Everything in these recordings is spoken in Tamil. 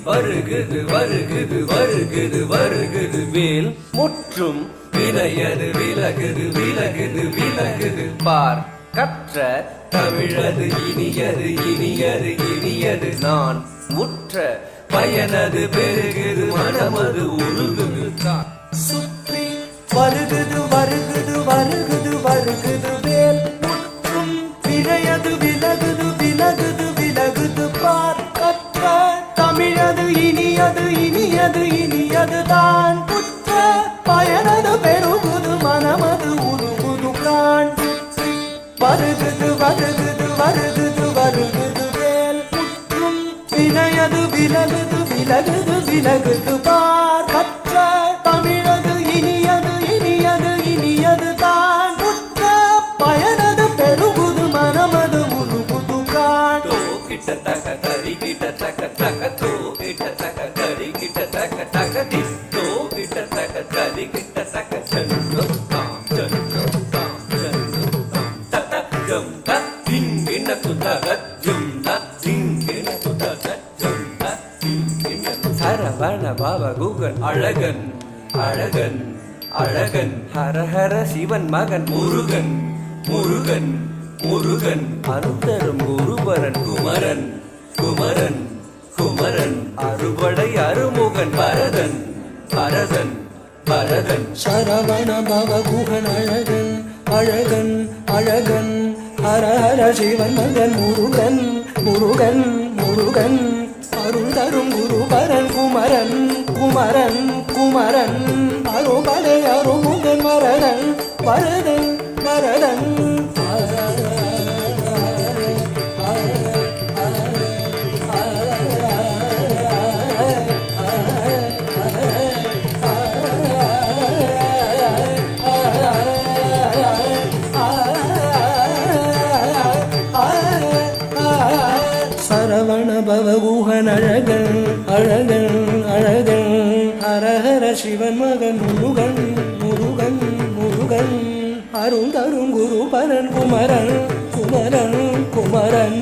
வருகுது வருகுது வருகுது வருகுது வேல் முற்றும் விலையது விலகுது விலகுது விலகுது பார் கற்ற தமிழது இனியது இனியது இனியது நான் முற்ற பயனது பெருகுது மனமது உருகுது சுற்றி வருகுது வருகுது வருகுது வருகுது வேல் முற்றும் விலையது விலகுது விலகுது விலகுது பார் கற்ற தமிழது இனியது இனியது இனியது தான் புற்ற பயனது பெருகுது மனமது உருகுது கான் வருகுது வருகுது வருகுது வருகுது வேல் முற்றும் விலையது விலகுது விலகுது விலகுது பார் கற்ற தமிழது இனியது இனியது இனியது தான் புற்ற பயனது பெருகுது மனமது உருகுது கான் கிட்ட தக தரி கிட்ட தக தக தோ கிட்ட தக தரி கிட்ட தக தக தி தோ கிட்ட தக தரி கிட்ட தக ஜன்னு தாம் ஜன்னு தாம் ஜன்னு தாம் தத ஜம் த திங்கின குதக ஜம் த திங்கின குதக ஜம் த திங்கின சரவண பவ குகன் அழகன் அழகன் அழகன் ஹர ஹர சிவன் மகன் முருகன் முருகன் முருகன் அருத்தரும் குருபரன் குமரன் குமரன் குமரன் அறுபடை அருமுகன் பரதன் பரதன் பரதன் சரவண பவ குகன் அழகன் அழகன் அழகன் ஹர ஹர சிவன் மகன் முருகன் முருகன் முருகன் அருள் தரும் குருபரன் குமரன் குமரன் குமரன் அறுபடை அருமுகன் பரதன் பரதன் பரதன் சரவண பவகுகன் அழகன் அழகன் அழகன் ஹர ஹர சிவன் மகன் முருகன் முருகன் முருகன் அருள் தரும் குருபரன் குமரன் குமரன் குமரன்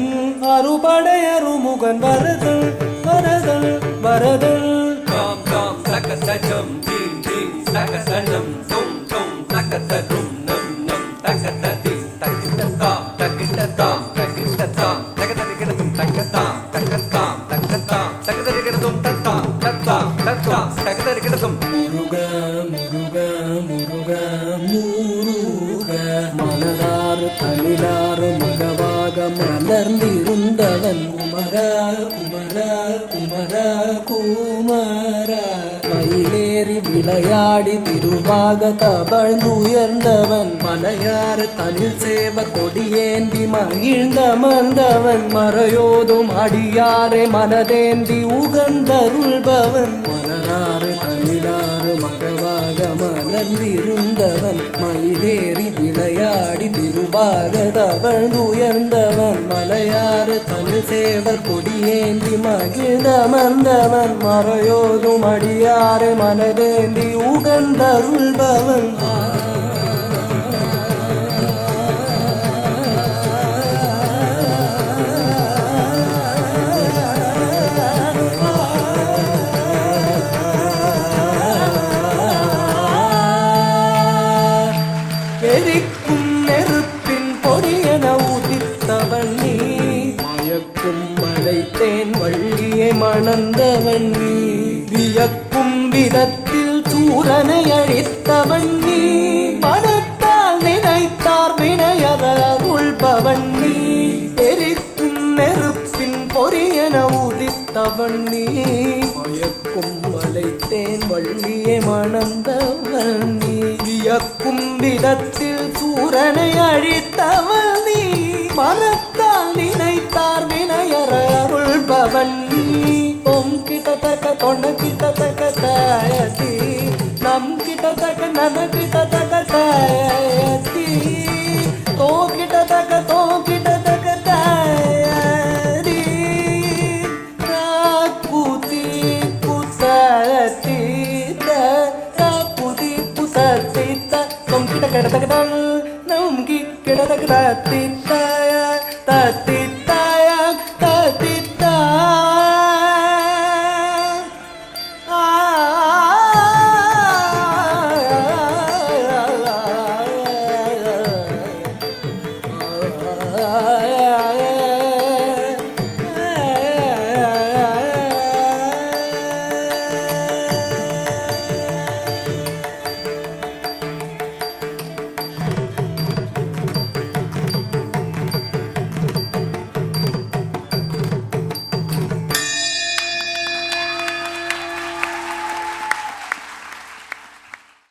அறுபடை அருமுகன் பரதன் பரதன் பரதன் காம் காம் தக தஜம் திங் திங் தக தஜம் தும் தும் தக ததும் நம் நம் தக ததி தகிட்ட தாம் தகிட்ட தாம் தகிட்ட தாம் தக ததிகிடதும் தக தாம் தக தாம் தக தாம் தக ததிகிடதும் தத்தாம் தத்தாம் தத்தாம் தக ததிகிடதும் முருகா முருகா முருகா முருகா மனதாறு தமிழாறு மகவாக மலர்ந்திருந்தவன் குமரா குமரா குமரா குமரா மயிலேறி விளையாடி திருவாக தவழ்ந்துயர்ந்தவன் மலையாறு தனில் சேவ கொடியேந்தி மகிழ்ந்தமர்ந்தவன் மறையோதும் அடியாரை மனதேந்தி உகந்தருள்பவன் மலராறு தமிழாறு மகவாக மலர்ந்திருந்தவன் மயிலேறி விளையாடி திருவாக தவழ்ந்துயர்ந்தவன் மலையாறு தனில் சேவர் கொடியேந்தி மகிழ்ந்தமர்ந்தவன் மறையோதும் அடியாரை மனதேந்தி உகந்தருள்பவன் எரிக்கும் நெருப்பின் பொரியன உதித்தவன் நீ மயக்கும் மலை தேன் வள்ளியை மணந்தவன் நீ வியக்கும் விதத்தில் சூரனை அழித்தவன் நீ மனத்தால் நினைத்தார் வினையத உள்பவன் நீ எரிக்கும் நெருப்பின் பொரியன உதித்தவன் நீ மயக்கும் மலை தேன் வள்ளியை மணந்தவன் நீ வியக்கும் விதத்தில் சூரனை அழித்தவன் நீ மனத்தால் நினை தண்ணி தொம் கிட்டத்தக்க தொண்ண கிட்டத்தக்க தாயத்தி நம் கிட்டத்தக்க நன கிட்டத்தக்க தாயத்தி தோ கிட்டத்தக்க தாயதி ராக்குதி புத்தத்தி ராக்குதி புத்தத்தி தொம் கிட்ட கிடத்தக்க நம் கிட்டத்தக்க